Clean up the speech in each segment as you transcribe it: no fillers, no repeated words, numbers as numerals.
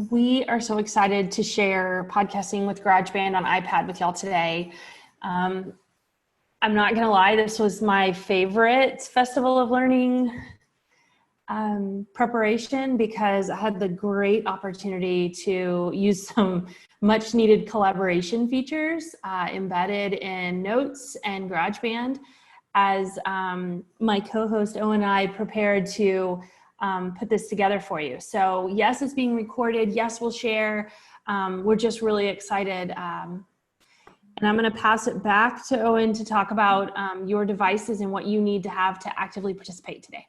We are so excited to share podcasting with GarageBand on iPad with y'all today. I'm not going to lie, this was my favorite Festival of Learning preparation because I had the great opportunity to use some much needed collaboration features embedded in Notes and GarageBand as my co-host Owen and I prepared to put this together for you. So yes, it's being recorded. Yes, we'll share. We're just really excited. And I'm going to pass it back to Owen to talk about your devices and what you need to have to actively participate today.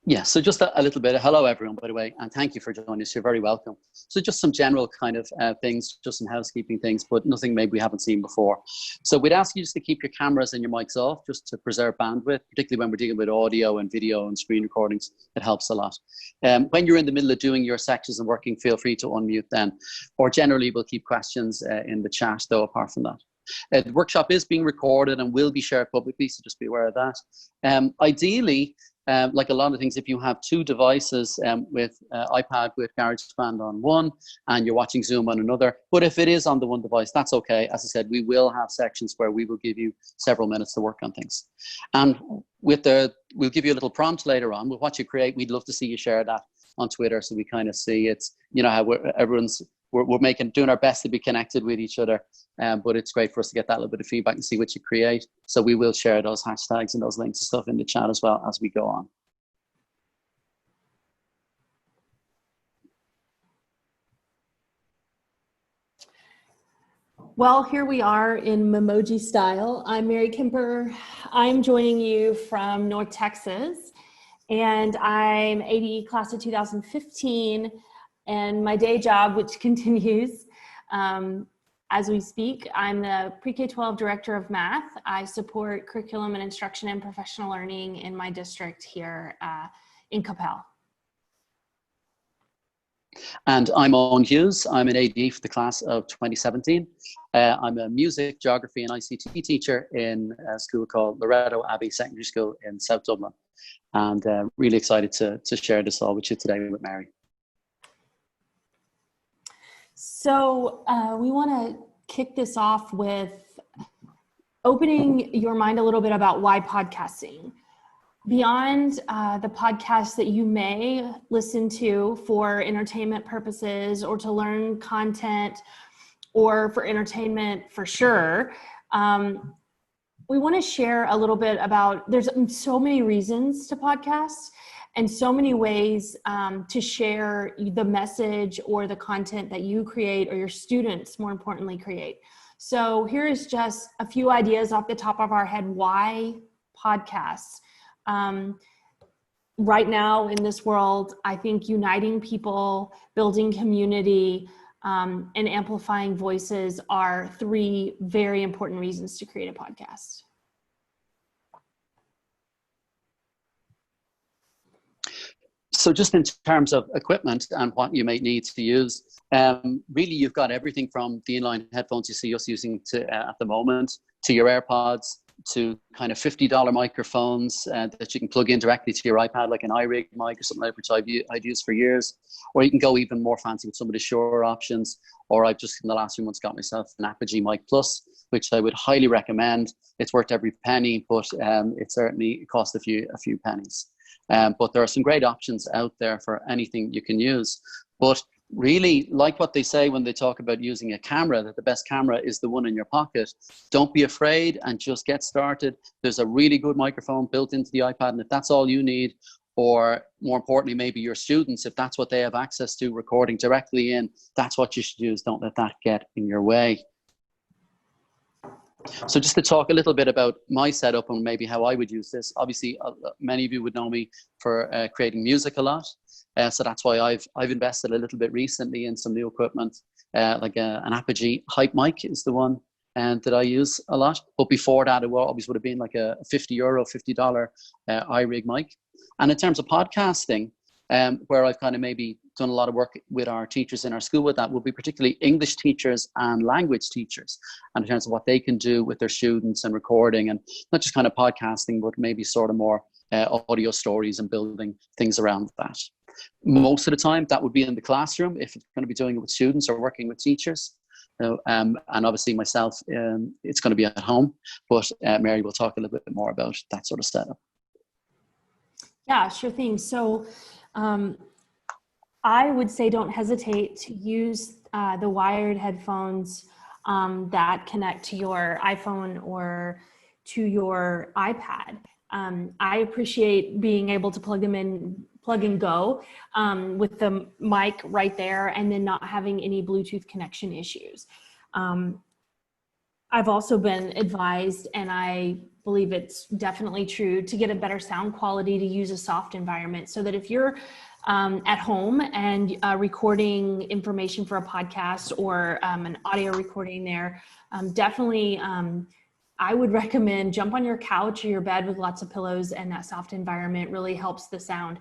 Yeah, so just a little bit. Hello, everyone, by the way, and thank you for joining us. You're very welcome. So just some general kind of things, just some housekeeping things, but nothing maybe we haven't seen before. So we'd ask you just to keep your cameras and your mics off, just to preserve bandwidth, particularly when we're dealing with audio and video and screen recordings. It helps a lot. When you're in the middle of doing your sections and working, feel free to unmute then. Or generally, we'll keep questions in the chat, though, apart from that. The workshop is being recorded and will be shared publicly, so just be aware of that. Ideally, like a lot of things, if you have two devices with iPad with GarageBand on one and you're watching Zoom on another, but if it is on the one device, that's okay. As I said, we will have sections where we will give you several minutes to work on things. And we'll give you a little prompt later on with what you create. We'd love to see you share that on Twitter so we kind of see it's, you know, how we're doing our best to be connected with each other, but it's great for us to get that little bit of feedback and see what you create. So we will share those hashtags and those links and stuff in the chat as well as we go on. Well, here we are in Memoji style. I'm Mary Kemper. I'm joining you from North Texas, and I'm ADE class of 2015. And my day job, which continues as we speak, I'm the Pre-K-12 Director of Math. I support curriculum and instruction and professional learning in my district here in Coppell. And I'm Eoin Hughes. I'm an ADE for the class of 2017. I'm a music, geography, and ICT teacher in a school called Loretto Abbey Secondary School in South Dublin. And really excited to share this all with you today with Mary. So we want to kick this off with opening your mind a little bit about why podcasting. Beyond the podcasts that you may listen to for entertainment purposes or to learn content or for entertainment for sure, we want to share a little bit about, there's so many reasons to podcasts and so many ways to share the message or the content that you create or your students, more importantly, create. So here is just a few ideas off the top of our head why podcasts. Right now in this world, I think uniting people, building community, and amplifying voices are three very important reasons to create a podcast. So just in terms of equipment and what you might need to use, really you've got everything from the inline headphones you see us using at the moment, to your AirPods, to kind of $50 microphones that you can plug in directly to your iPad, like an iRig mic or something like that, which I've used for years. Or you can go even more fancy with some of the Shure options. Or I've just in the last few months got myself an ADE Mic Plus, which I would highly recommend. It's worth every penny, but it costs a few pennies. But there are some great options out there for anything you can use. But really, like what they say when they talk about using a camera, that the best camera is the one in your pocket. Don't be afraid and just get started. There's a really good microphone built into the iPad, and if that's all you need, or more importantly, maybe your students, if that's what they have access to, recording directly in, that's what you should use. Don't let that get in your way. So just to talk a little bit about my setup and maybe how I would use this. Obviously, many of you would know me for creating music a lot. So that's why I've invested a little bit recently in some new equipment, like an ADE Hype Mic is the one that I use a lot. But before that, it always would have been like a $50 iRig mic. And in terms of podcasting, where I've kind of maybe done a lot of work with our teachers in our school with that will be particularly English teachers and language teachers, and in terms of what they can do with their students and recording, and not just kind of podcasting, but maybe sort of more audio stories and building things around that. Most of the time, that would be in the classroom if it's going to be doing it with students or working with teachers. So, and obviously myself, it's going to be at home, but Mary will talk a little bit more about that sort of setup. Yeah, sure thing. So I would say don't hesitate to use the wired headphones that connect to your iPhone or to your iPad. I appreciate being able to plug them in, plug and go with the mic right there, and then not having any Bluetooth connection issues. I've also been advised, and I believe it's definitely true, to get a better sound quality, to use a soft environment, so that if you're at home and recording information for a podcast or an audio recording there, definitely I would recommend jump on your couch or your bed with lots of pillows, and that soft environment really helps the sound.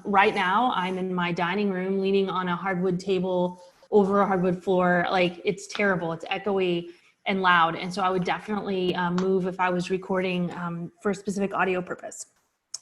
Right now, I'm in my dining room leaning on a hardwood table over a hardwood floor. Like, it's terrible. It's echoey and loud. And so I would definitely move if I was recording for a specific audio purpose.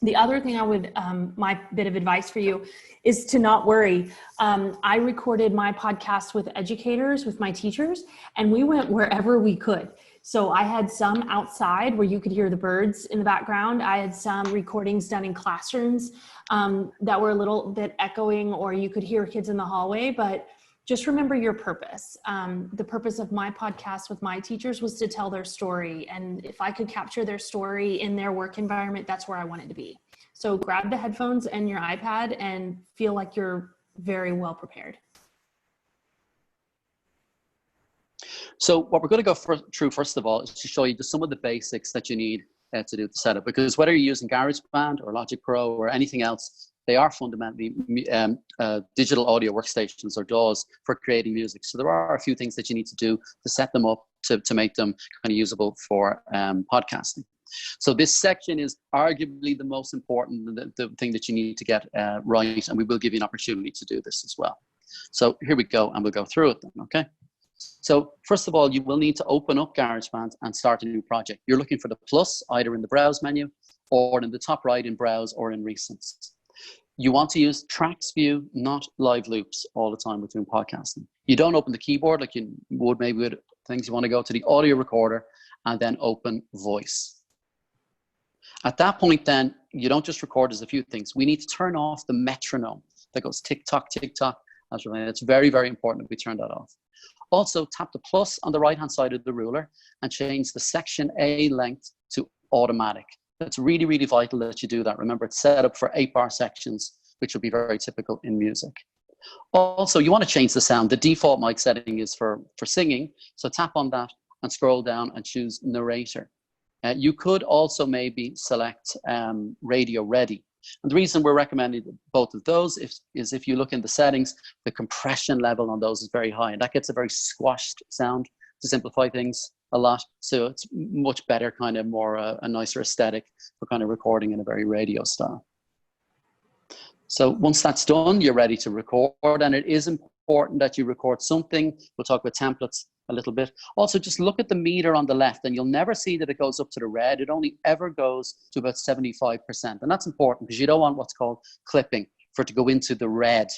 The other thing I would, my bit of advice for you is to not worry. I recorded my podcast with educators, with my teachers, and we went wherever we could. So I had some outside where you could hear the birds in the background. I had some recordings done in classrooms that were a little bit echoing, or you could hear kids in the hallway, but just remember your purpose. The purpose of my podcast with my teachers was to tell their story. And if I could capture their story in their work environment, that's where I wanted to be. So grab the headphones and your iPad and feel like you're very well prepared. So what we're going to go through first of all is to show you just some of the basics that you need to do the setup, because whether you're using GarageBand or Logic Pro or anything else, they are fundamentally digital audio workstations, or DAWs, for creating music. So there are a few things that you need to do to set them up to make them kind of usable for podcasting. So this section is arguably the most important, the thing that you need to get right, and we will give you an opportunity to do this as well. So here we go, and we'll go through it then, okay? So first of all, you will need to open up GarageBand and start a new project. You're looking for the plus, either in the Browse menu or in the top right in Browse or in Recents. You want to use tracks view, not live loops all the time with doing podcasting. You don't open the keyboard like you would maybe with things. You want to go to the audio recorder and then open voice. At that point then, you don't just record. There's a few things. We need to turn off the metronome that goes tick tock, tick tock. It's very, very important that we turn that off. Also, tap the plus on the right-hand side of the ruler and change the section A length to automatic. It's really, really vital that you do that. Remember, it's set up for 8-bar sections, which will be very typical in music. Also, you want to change the sound. The default mic setting is for singing, so tap on that and scroll down and choose narrator. You could also maybe select radio ready. And the reason we're recommending both of those is if you look in the settings, the compression level on those is very high, and that gets a very squashed sound to simplify things a lot. So it's much better, kind of more a nicer aesthetic for kind of recording in a very radio style. So once that's done, you're ready to record, and it is important that you record something. We'll talk about templates a little bit. Also, just look at the meter on the left, and you'll never see that it goes up to the red. It only ever goes to about 75%. And that's important because you don't want what's called clipping for it to go into the red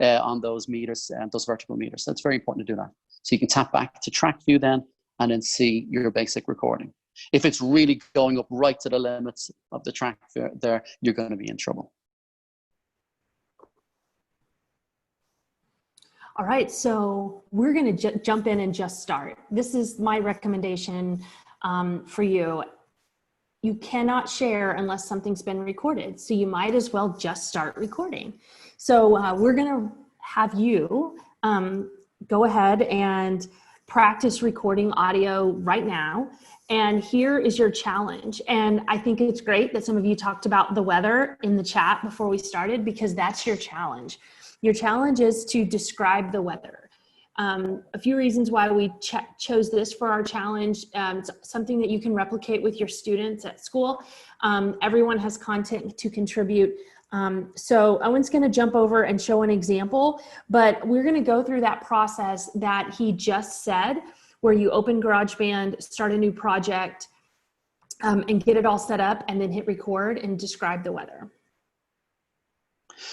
on those meters, those vertical meters. So it's very important to do that. So you can tap back to track view then, and then see your basic recording. If it's really going up right to the limits of the track there, you're going to be in trouble. All right, so we're going to jump in and just start. This is my recommendation for you. You cannot share unless something's been recorded, so you might as well just start recording. So we're going to have you go ahead and practice recording audio right now. And here is your challenge. And I think it's great that some of you talked about the weather in the chat before we started, because that's your challenge. Your challenge is to describe the weather. A few reasons why we chose this for our challenge. It's something that you can replicate with your students at school. Everyone has content to contribute. So Owen's going to jump over and show an example, but we're going to go through that process that he just said, where you open GarageBand, start a new project, and get it all set up, and then hit record and describe the weather.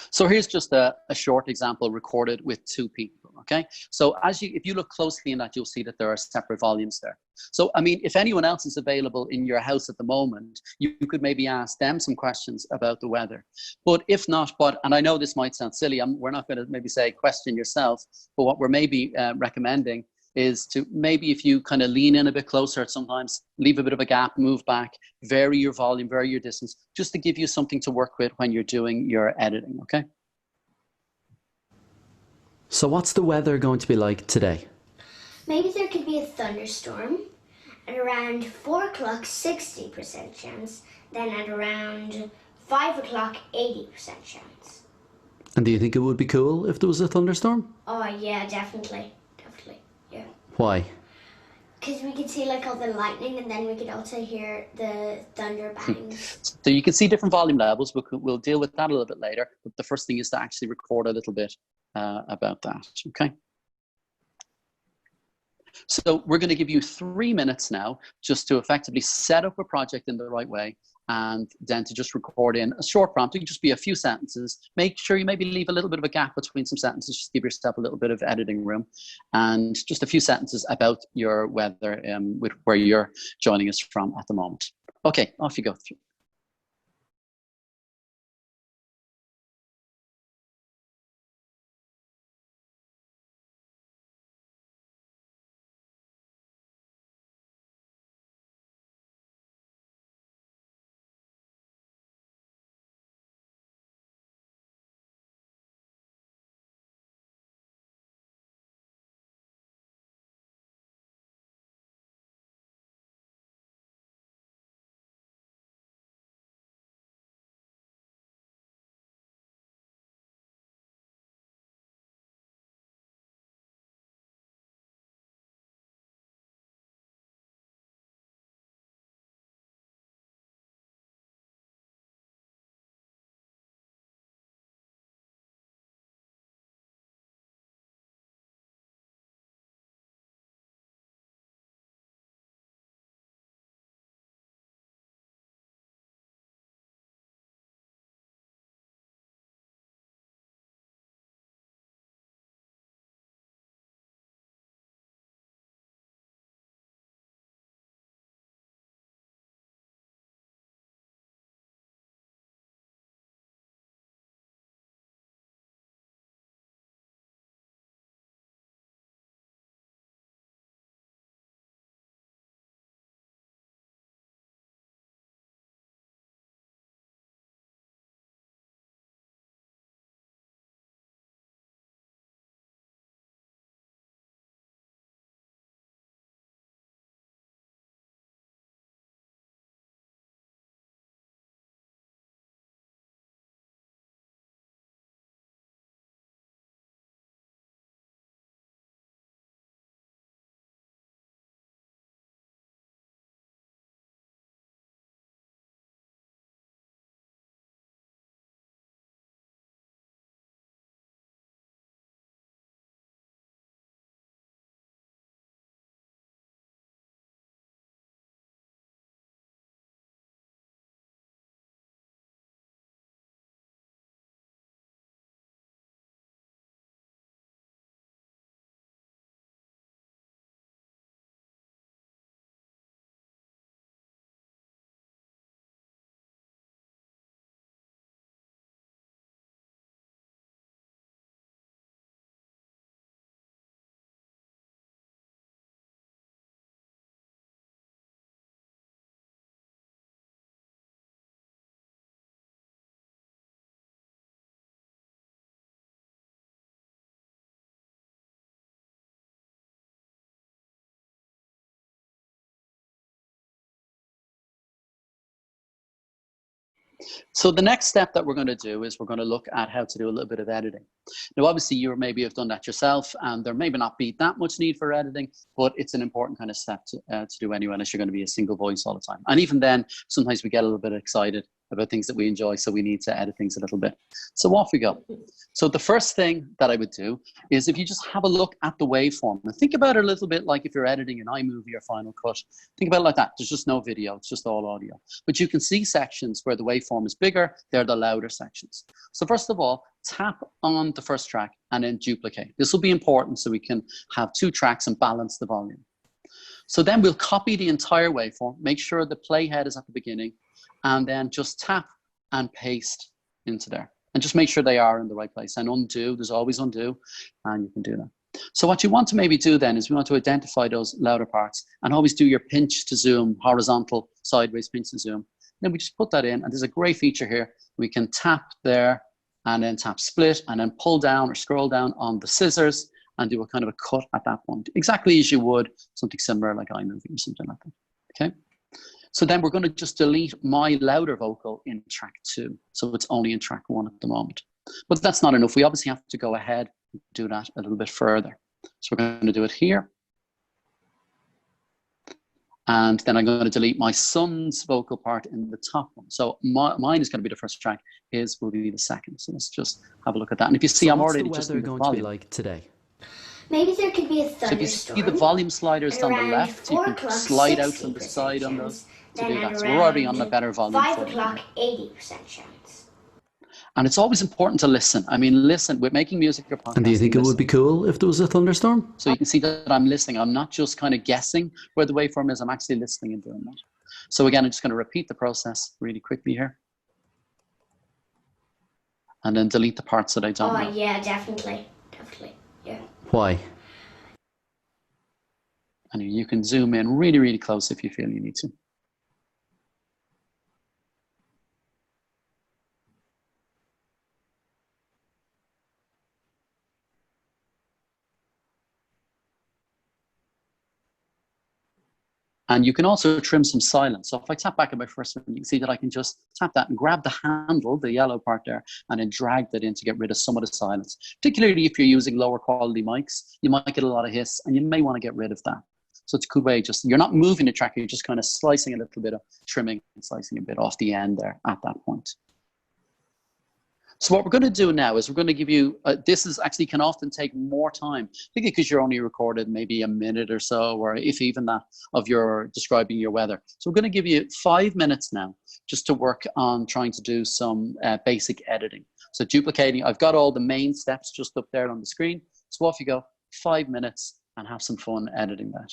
So here's just a short example recorded with two people, okay? So if you look closely in that, you'll see that there are separate volumes there. So, I mean, if anyone else is available in your house at the moment, you could maybe ask them some questions about the weather. But if not, and I know this might sound silly, we're not going to maybe say question yourself, but what we're maybe recommending is to maybe, if you kind of lean in a bit closer, sometimes leave a bit of a gap, move back, vary your volume, vary your distance, just to give you something to work with when you're doing your editing, okay? So what's the weather going to be like today? Maybe there could be a thunderstorm at around 4 o'clock, 60% chance, then at around 5 o'clock, 80% chance. And do you think it would be cool if there was a thunderstorm? Oh yeah, definitely, yeah. Why? Because we could see like all the lightning, and then we could also hear the thunder bangs. So you can see different volume levels. We'll deal with that a little bit later, but the first thing is to actually record a little bit about that, okay? So we're going to give you 3 minutes now just to effectively set up a project in the right way, and then to just record in a short prompt. It can just be a few sentences. Make sure you maybe leave a little bit of a gap between some sentences, just give yourself a little bit of editing room, and just a few sentences about your weather with where you're joining us from at the moment. Okay, off you go. So the next step that we're going to do is we're going to look at how to do a little bit of editing. Now, obviously, you maybe have done that yourself, and there may not be that much need for editing, but it's an important kind of step to do anyway, unless you're going to be a single voice all the time. And even then, sometimes we get a little bit excited about things that we enjoy, so we need to edit things a little bit. So off we go. So the first thing that I would do is, if you just have a look at the waveform, and think about it a little bit like if you're editing an iMovie or Final Cut. Think about it like that. There's just no video, it's just all audio. But you can see sections where the waveform is bigger, they're the louder sections. So first of all, tap on the first track and then duplicate. This will be important so we can have 2 tracks and balance the volume. So then we'll copy the entire waveform, make sure the playhead is at the beginning, and then just tap and paste into there. And just make sure they are in the right place. And undo, there's always undo, and you can do that. So what you want to maybe do then is we want to identify those louder parts, and always do your pinch to zoom, horizontal, sideways pinch to zoom. Then we just put that in, and there's a great feature here. We can tap there, and then tap split, and then pull down or scroll down on the scissors, and do a kind of a cut at that point, exactly as you would something similar like iMovie or something like that, okay? So then we're going to just delete my louder vocal in track 2. So it's only in track 1 at the moment. But that's not enough. We obviously have to go ahead and do that a little bit further. So we're going to do it here. And then I'm going to delete my son's vocal part in the top one. So mine is going to be the first track, his will be the second. So let's just have a look at that. And if you see, I'm already just in the volume. What's the weather going to be like today? Maybe there could be a So if you thunderstorm. see the volume sliders on the around left, you 4 can o'clock, slide out from the 60% side on those chance. to Then do at that. So we're already on the around better volume. 5 for it. o'clock, 80% chance. And it's always important to listen. I mean, listen, with making music or podcasting. And do you think it would listen. be cool if there was a thunderstorm? So you can see that I'm listening. I'm not just kind of guessing where the waveform is. I'm actually listening and doing that. So again, I'm just going to repeat the process really quickly here. And then delete the parts that I don't know. Oh, yeah, definitely. Definitely, yeah. Why? And you can zoom in really, really close if you feel you need to. And you can also trim some silence. So if I tap back at my first one, you can see that I can just tap that and grab the handle, the yellow part there, and then drag that in to get rid of some of the silence. Particularly if you're using lower quality mics, you might get a lot of hiss, and you may want to get rid of that. So it's a good way, just, you're not moving the track, you're just kind of slicing a little bit of trimming and slicing a bit off the end there at that point. So what we're going to do now is we're going to give you, this is actually can often take more time, particularly because you're only recorded maybe a minute or so, or if even that, of your describing your weather. So we're going to give you 5 minutes now just to work on trying to do some basic editing. So duplicating, I've got all the main steps just up there on the screen. So off you go, 5 minutes, and have some fun editing that.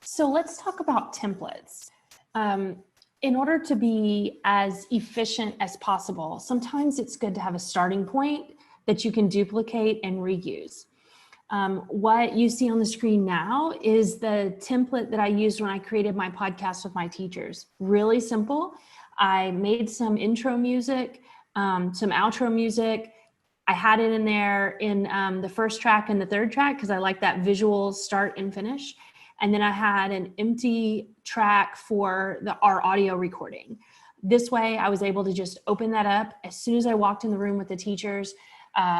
So let's talk about templates. In order to be as efficient as possible, sometimes it's good to have a starting point that you can duplicate and reuse. What you see on the screen now is the template that I used when I created my podcast with my teachers. Really simple. I made some intro music, some outro music. I had it in there in the first track and the third track because I like that visual start and finish. And then I had an empty track for our audio recording. This way I was able to just open that up as soon as I walked in the room with the teachers,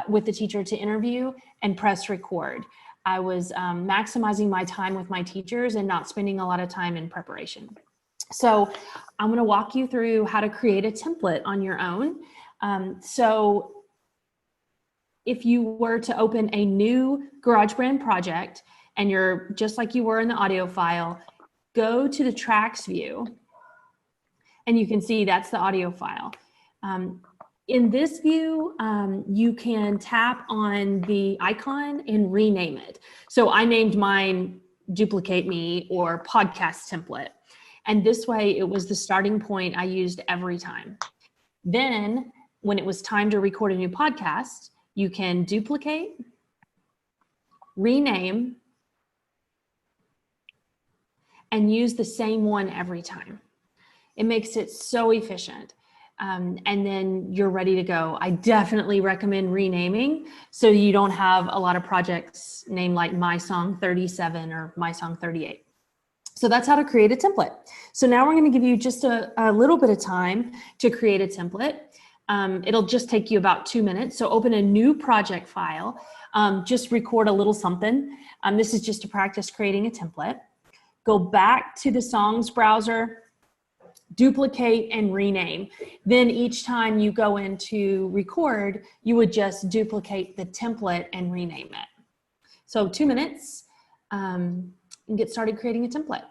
with the teacher to interview and press record. I was maximizing my time with my teachers and not spending a lot of time in preparation. So I'm going to walk you through how to create a template on your own. So if you were to open a new GarageBand project and you're just like you were in the audio file, go to the tracks view and you can see that's the audio file. In this view, you can tap on the icon and rename it. So I named mine Duplicate Me or Podcast Template. And this way it was the starting point I used every time. Then when it was time to record a new podcast, you can duplicate, rename, and use the same one every time. It makes it so efficient. And then you're ready to go. I definitely recommend renaming so you don't have a lot of projects named like My Song 37 or My Song 38. So that's how to create a template. So now we're going to give you just a little bit of time to create a template. It'll just take you about 2 minutes. So open a new project file, just record a little something. This is just to practice creating a template. Go back to the songs browser, duplicate and rename. Then each time you go in to record, you would just duplicate the template and rename it. So 2 minutes and get started creating a template.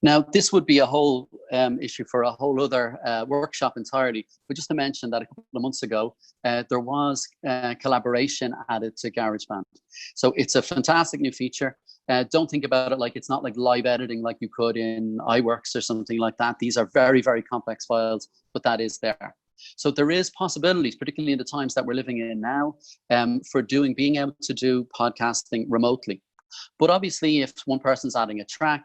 Now, this would be a whole issue for a whole other workshop entirely. But just to mention that a couple of months ago, there was collaboration added to GarageBand. So it's a fantastic new feature. Don't think about it like it's not like live editing like you could in iWorks or something like that. These are very, very complex files, but that is there. So there is possibilities, particularly in the times that we're living in now, for being able to do podcasting remotely. But obviously, if one person's adding a track,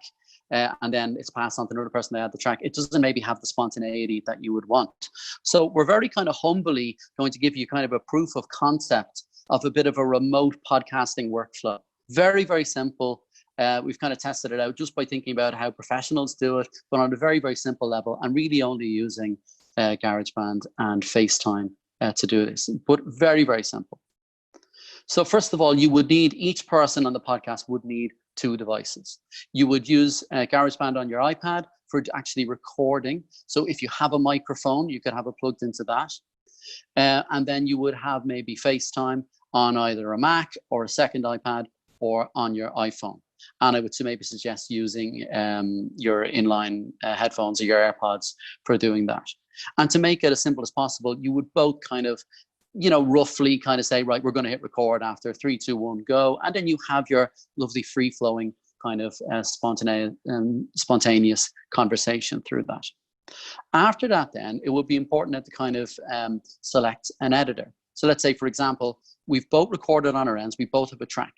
and then it's passed on to another person to add the track, it doesn't maybe have the spontaneity that you would want. So we're very kind of humbly going to give you kind of a proof of concept of a bit of a remote podcasting workflow. Very, very simple. We've kind of tested it out just by thinking about how professionals do it, but on a very, very simple level, and really only using GarageBand and FaceTime to do this, but very, very simple. So first of all, each person on the podcast would need 2 devices. You would use GarageBand on your iPad for actually recording. So if you have a microphone, you could have it plugged into that. And then you would have maybe FaceTime on either a Mac or a second iPad or on your iPhone. And I would maybe suggest using your inline headphones or your AirPods for doing that. And to make it as simple as possible, you would both kind of, roughly kind of say, right, we're going to hit record after 3, 2, 1, go. And then you have your lovely free-flowing kind of spontaneous conversation through that. After that, then, it would be important to kind of select an editor. So let's say, for example, we've both recorded on our ends. We both have a track.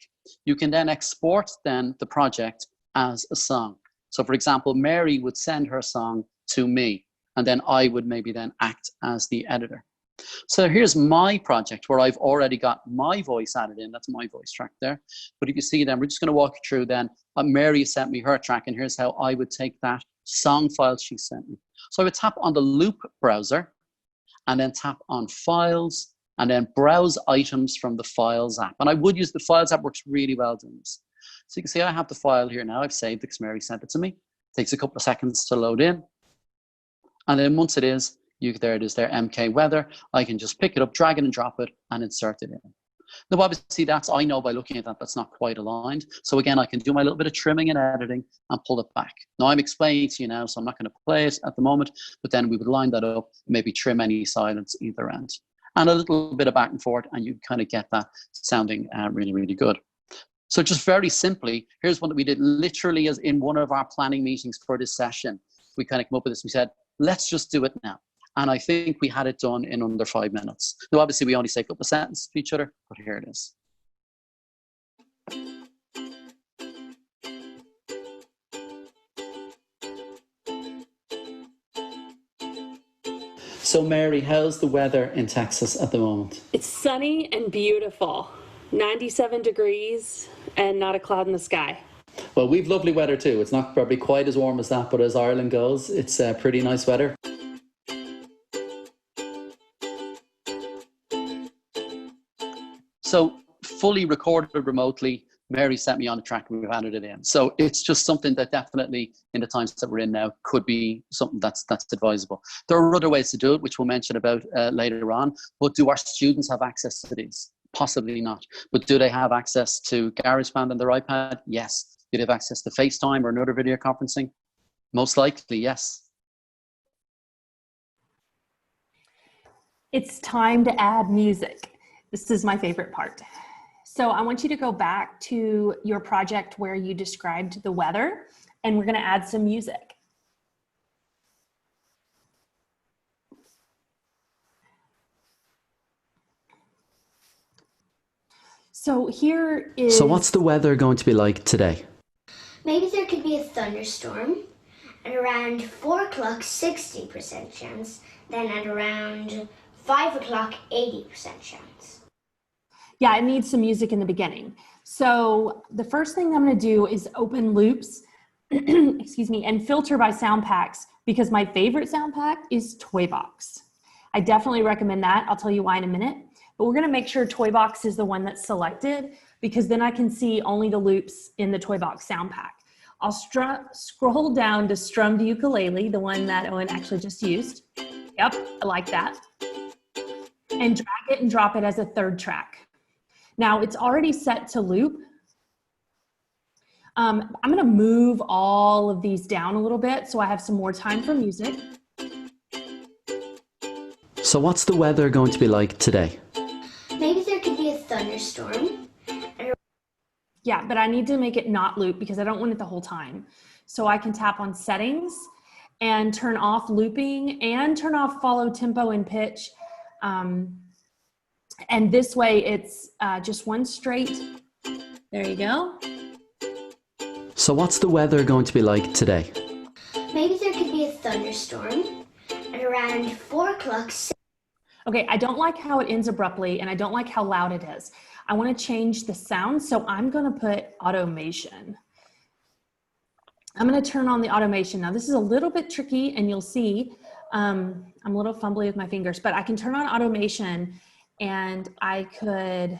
You can then export then the project as a song. So, for example, Mary would send her song to me, and then I would maybe then act as the editor. So here's my project where I've already got my voice added in. That's my voice track there. But if you see then, we're just going to walk you through then. Mary sent me her track, and here's how I would take that song file she sent me. So I would tap on the Loop browser, and then tap on Files, and then Browse Items from the Files app. And I would use the Files app, works really well doing this. So you can see I have the file here now. I've saved it because Mary sent it to me. It takes a couple of seconds to load in. And then once it is, there it is there, MK Weather. I can just pick it up, drag it and drop it, and insert it in. Now, obviously, I know by looking at that, that's not quite aligned. So again, I can do my little bit of trimming and editing and pull it back. Now, I'm explaining to you now, so I'm not going to play it at the moment, but then we would line that up, maybe trim any silence either end. And a little bit of back and forth, and you kind of get that sounding really, really good. So just very simply, here's one that we did literally as in one of our planning meetings for this session. We kind of came up with this. We said, let's just do it now. And I think we had it done in under 5 minutes. Now, obviously, we only say a couple of sentences to each other, but here it is. So, Mary, how's the weather in Texas at the moment? It's sunny and beautiful. 97 degrees and not a cloud in the sky. Well, we've lovely weather too. It's not probably quite as warm as that, but as Ireland goes, it's pretty nice weather. So fully recorded remotely, Mary sent me on a track and we've added it in. So it's just something that definitely in the times that we're in now could be something that's advisable. There are other ways to do it, which we'll mention about later on, but do our students have access to these? Possibly not. But do they have access to GarageBand on their iPad? Yes. Do they have access to FaceTime or another video conferencing? Most likely, yes. It's time to add music. This is my favorite part. So I want you to go back to your project where you described the weather, and we're going to add some music. So here is... So what's the weather going to be like today? Maybe there could be a thunderstorm. At around 4 o'clock, 60% chance. Then at around 5 o'clock, 80% chance. Yeah, it needs some music in the beginning. So the first thing I'm going to do is open loops, excuse me, and filter by sound packs, because my favorite sound pack is Toybox. I definitely recommend that. I'll tell you why in a minute. But we're going to make sure Toybox is the one that's selected, because then I can see only the loops in the Toybox sound pack. I'll scroll down to Strummed Ukulele, the one that Owen actually just used. Yep, I like that. And drag it and drop it as a third track. Now it's already set to loop. I'm going to move all of these down a little bit so I have some more time for music. So what's the weather going to be like today? Maybe there could be a thunderstorm. Yeah, but I need to make it not loop because I don't want it the whole time. So I can tap on settings and turn off looping and turn off follow tempo and pitch. And this way it's just one straight. There you go. So what's the weather going to be like today? Maybe there could be a thunderstorm. At around 4 o'clock. Okay, I don't like how it ends abruptly, and I don't like how loud it is. I want to change the sound, so I'm going to put automation. I'm going to turn on the automation. Now this is a little bit tricky, and you'll see I'm a little fumbly with my fingers, but I can turn on automation and I could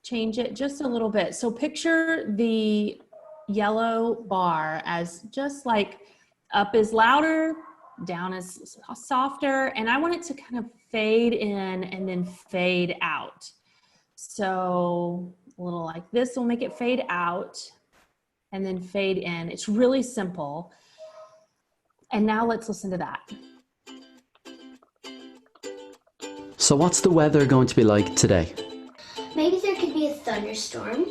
change it just a little bit. So picture the yellow bar as just like up is louder, down is softer, and I want it to kind of fade in and then fade out. So a little like this will make it fade out and then fade in. It's really simple. And now let's listen to that. So what's the weather going to be like today? Maybe there could be a thunderstorm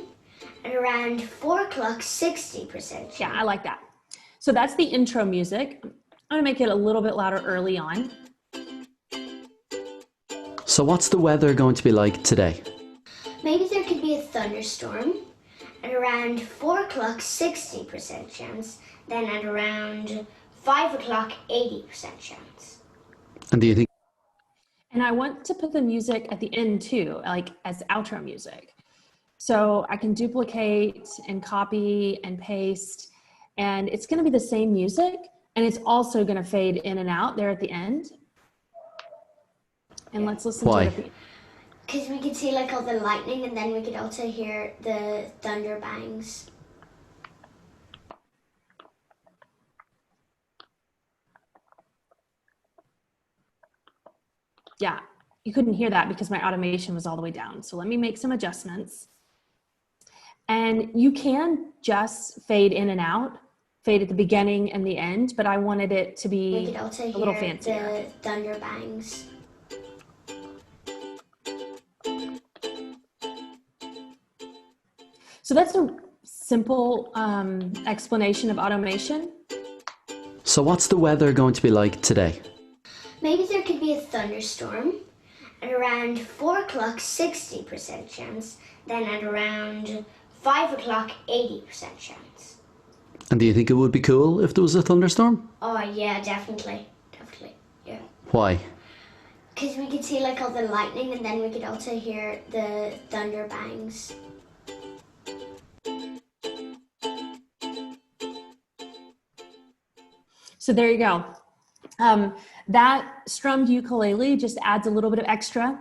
at around 4 o'clock, 60% chance. Yeah, I like that. So that's the intro music. I'm gonna make it a little bit louder early on. So what's the weather going to be like today? Maybe there could be a thunderstorm at around 4 o'clock, 60% chance. Then at around 5 o'clock, 80% chance. And do you think? And I want to put the music at the end too, like as outro music. So I can duplicate and copy and paste, and it's gonna be the same music, and it's also gonna fade in and out there at the end. And let's listen Why? to it at the end. Because we could see like all the lightning, and then we could also hear the thunder bangs. Yeah, you couldn't hear that because my automation was all the way down. So let me make some adjustments. And you can just fade in and out, fade at the beginning and the end, but I wanted it to We be could also a little hear fancier. the thunder bangs. So that's a simple explanation of automation. So what's the weather going to be like today? Maybe there could be a thunderstorm at around 4 o'clock, 60% chance. Then at around 5 o'clock, 80% chance. And do you think it would be cool if there was a thunderstorm? Oh yeah, definitely. Definitely, yeah. Why? Because we could see like all the lightning, and then we could also hear the thunder bangs. So there you go. That strummed ukulele just adds a little bit of extra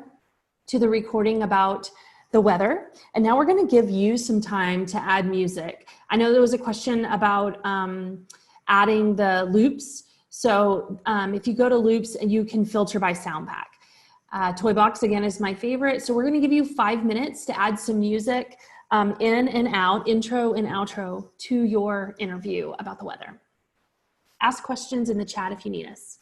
to the recording about the weather. And now we're going to give you some time to add music. I know there was a question about adding the loops. So if you go to loops, and you can filter by sound pack. Toy Box again is my favorite. So we're going to give you 5 minutes to add some music in and out, intro and outro to your interview about the weather. Ask questions in the chat if you need us.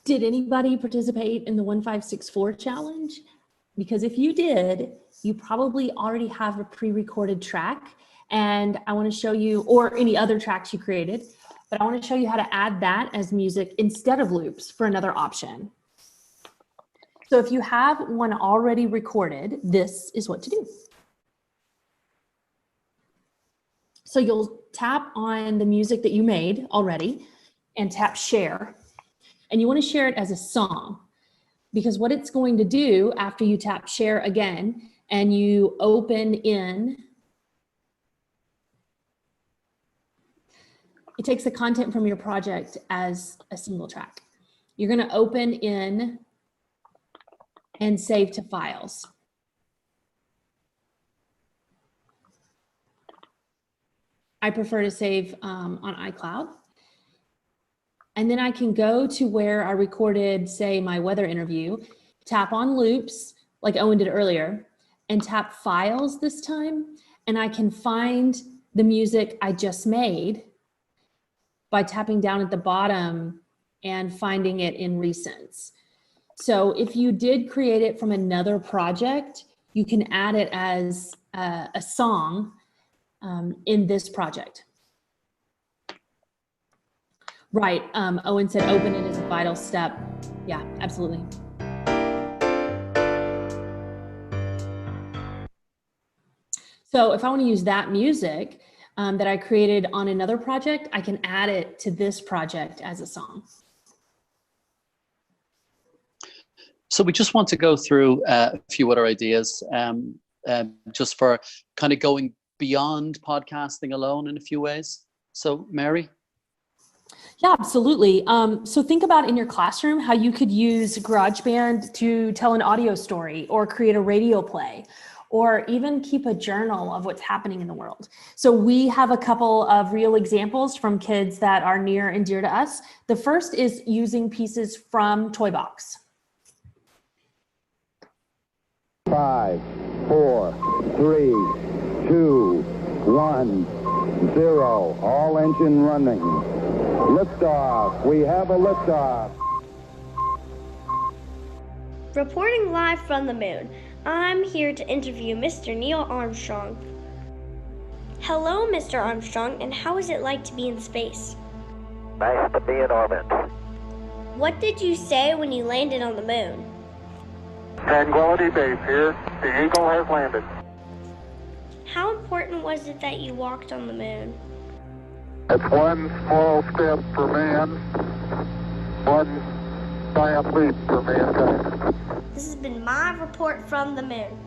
Did anybody participate in the 1564 challenge? Because if you did, you probably already have a pre-recorded track, and I want to show you, or any other tracks you created, but I want to show you how to add that as music instead of loops for another option. So if you have one already recorded, this is what to do. So you'll tap on the music that you made already and tap share. And you want to share it as a song, because what it's going to do after you tap share again and you open in, it takes the content from your project as a single track. You're going to open in and save to files. I prefer to save on iCloud. And then I can go to where I recorded, say, my weather interview, tap on loops, like Owen did earlier, and tap files this time. And I can find the music I just made by tapping down at the bottom and finding it in recents. So if you did create it from another project, you can add it as a song in this project. Right, Owen said open it is a vital step. Yeah, absolutely. So if I want to use that music that I created on another project, I can add it to this project as a song. So we just want to go through a few other ideas just for kind of going beyond podcasting alone in a few ways. So Mary? Yeah, absolutely. So think about in your classroom how you could use GarageBand to tell an audio story or create a radio play, or even keep a journal of what's happening in the world. So we have a couple of real examples from kids that are near and dear to us. The first is using pieces from Toy Box. 5, 4, 3, 2, 1, 0. All engine running. Liftoff. We have a liftoff. Reporting live from the moon, I'm here to interview Mr. Neil Armstrong. Hello, Mr. Armstrong, and how is it like to be in space? Nice to be in orbit. What did you say when you landed on the moon? Tranquility Base here. The Eagle has landed. How important was it that you walked on the moon? It's one small step for man, one giant leap for mankind. This has been my report from the moon.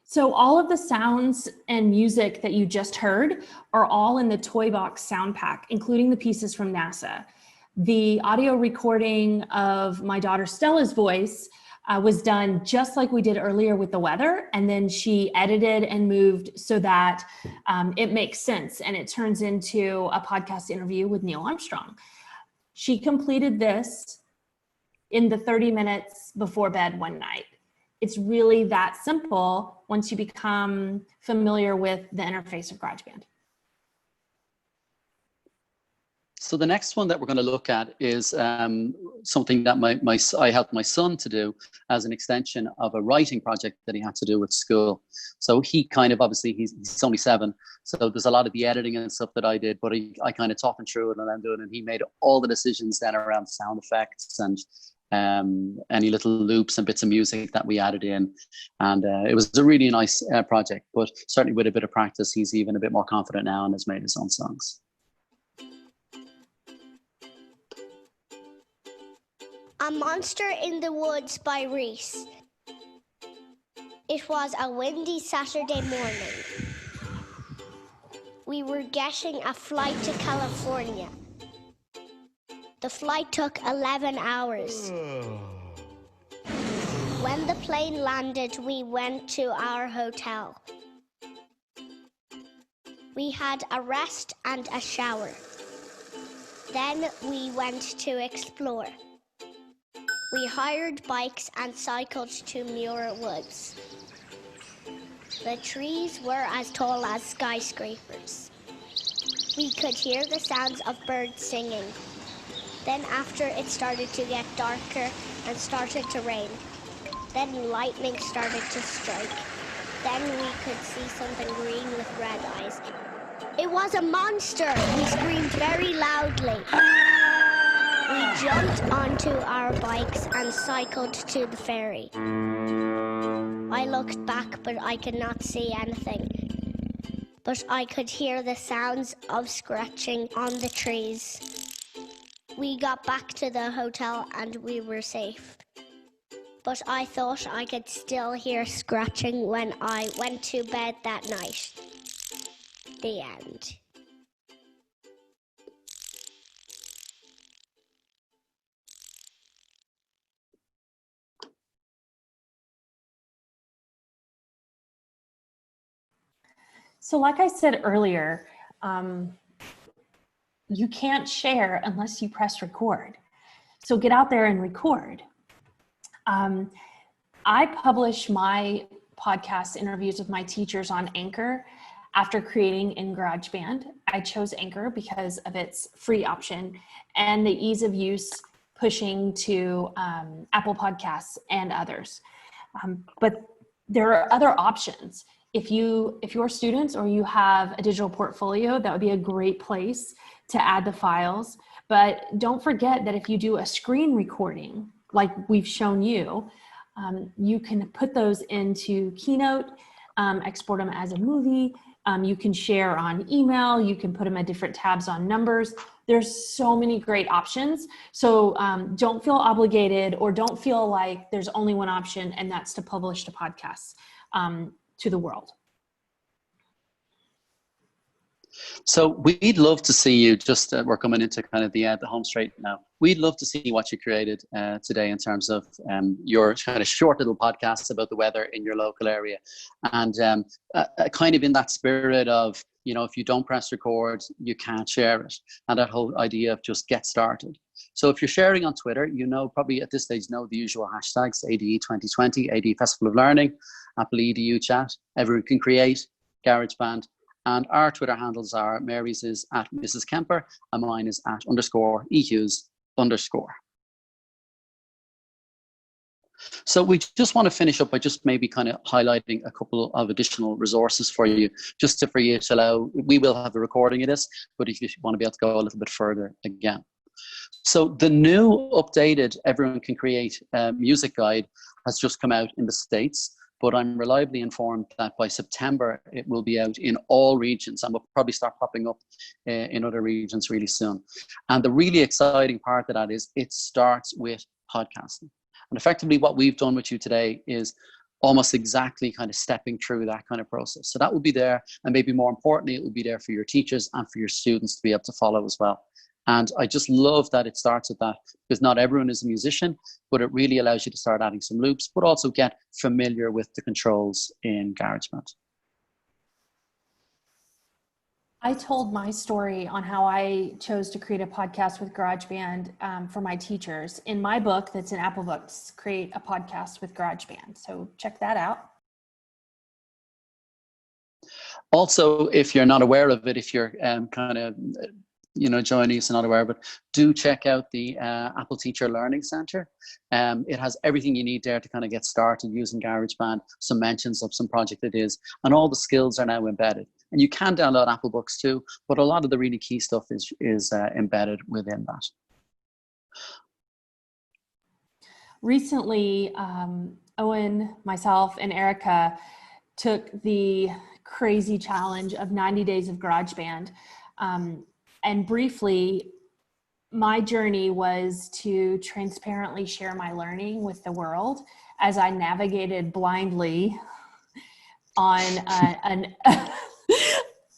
So all of the sounds and music that you just heard are all in the Toy Box sound pack, including the pieces from NASA. The audio recording of my daughter Stella's voice was done just like we did earlier with the weather, and then she edited and moved so that it makes sense and it turns into a podcast interview with Neil Armstrong. She completed this in the 30 minutes before bed one night. It's really that simple once you become familiar with the interface of GarageBand. So the next one that we're going to look at is something that I helped my son to do as an extension of a writing project that he had to do with school. So he kind of, obviously he's only 7, so there's a lot of the editing and stuff that I did, but I kind of talked him through it and I'm doing it, and he made all the decisions then around sound effects and any little loops and bits of music that we added in. And it was a really nice project, but certainly with a bit of practice, he's even a bit more confident now and has made his own songs. A Monster in the Woods by Reese. It was a windy Saturday morning. We were getting a flight to California. The flight took 11 hours. When the plane landed, we went to our hotel. We had a rest and a shower. Then we went to explore. We hired bikes and cycled to Muir Woods. The trees were as tall as skyscrapers. We could hear the sounds of birds singing. Then after it started to get darker and started to rain. Then lightning started to strike. Then we could see something green with red eyes. It was a monster! We screamed very loudly. We jumped onto our bikes and cycled to the ferry. I looked back, but I could not see anything. But I could hear the sounds of scratching on the trees. We got back to the hotel and we were safe. But I thought I could still hear scratching when I went to bed that night. The end. So like I said earlier, you can't share unless you press record. So get out there and record. I publish my podcast interviews with my teachers on Anchor after creating in GarageBand. I chose Anchor because of its free option and the ease of use pushing to Apple Podcasts and others. But there are other options. If you're students or you have a digital portfolio, that would be a great place to add the files. But don't forget that if you do a screen recording, like we've shown you, you can put those into Keynote, export them as a movie. You can share on email. You can put them at different tabs on numbers. There's so many great options. So don't feel obligated or don't feel like there's only one option, and that's to publish the podcasts to the world. So we'd love to see you, we're coming into kind of the home straight now. We'd love to see what you created today in terms of your kind of short little podcasts about the weather in your local area. And kind of in that spirit of, if you don't press record, you can't share it. And that whole idea of just get started. So if you're sharing on Twitter, probably at this stage know the usual hashtags: ADE 2020, ADE Festival of Learning, Apple EDU Chat, Everyone Can Create, GarageBand. And our Twitter handles are, Mary's is at Mrs. Kemper, and mine is at _EHughes_. So we just want to finish up by just maybe kind of highlighting a couple of additional resources for you, for you to allow, we will have the recording of this, but if you want to be able to go a little bit further again. So the new updated Everyone Can Create music guide has just come out in the States. But I'm reliably informed that by September, it will be out in all regions and will probably start popping up in other regions really soon. And the really exciting part of that is it starts with podcasting. And effectively what we've done with you today is almost exactly kind of stepping through that kind of process. So that will be there. And maybe more importantly, it will be there for your teachers and for your students to be able to follow as well. And I just love that it starts with that, because not everyone is a musician, but it really allows you to start adding some loops, but also get familiar with the controls in GarageBand. I told my story on how I chose to create a podcast with GarageBand for my teachers in my book that's in Apple Books, Create a Podcast with GarageBand. So check that out. Also, if you're not aware of it, if you're kind of joining us and not aware, but do check out the Apple Teacher Learning Center. It has everything you need there to kind of get started using GarageBand, some mentions of some project it is, and all the skills are now embedded. And you can download Apple Books too, but a lot of the really key stuff is embedded within that. Recently, Owen, myself, and Erica took the crazy challenge of 90 days of GarageBand. And briefly, my journey was to transparently share my learning with the world as I navigated blindly on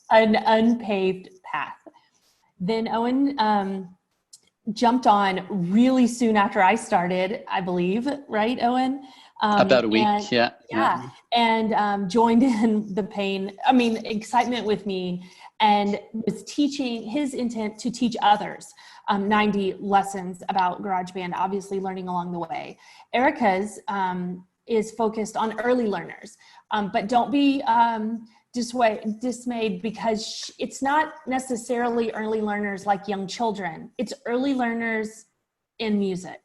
an unpaved path. Then Owen jumped on really soon after I started, I believe, right, Owen? About a week, yeah. And joined in the excitement with me, and was teaching his intent to teach others 90 lessons about GarageBand, obviously learning along the way. Erica's is focused on early learners, but don't be dismayed because it's not necessarily early learners like young children. It's early learners in music.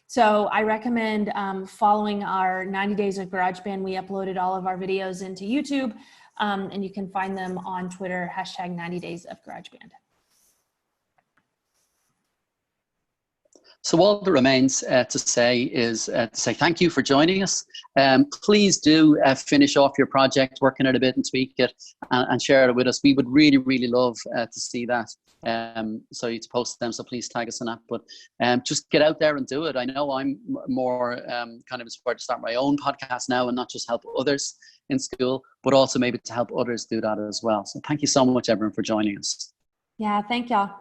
So I recommend following our 90 Days of GarageBand. We uploaded all of our videos into YouTube, and you can find them on Twitter, hashtag 90 Days of GarageBand. So all that remains to say is to say thank you for joining us. Please do finish off your project, work on it a bit and tweak it and share it with us. We would really, really love to see that. So you to post them, so please tag us on that. But just get out there and do it. I know I'm more kind of inspired to start my own podcast now and not just help others in school, but also maybe to help others do that as well. So thank you so much, everyone, for joining us. Yeah, thank y'all.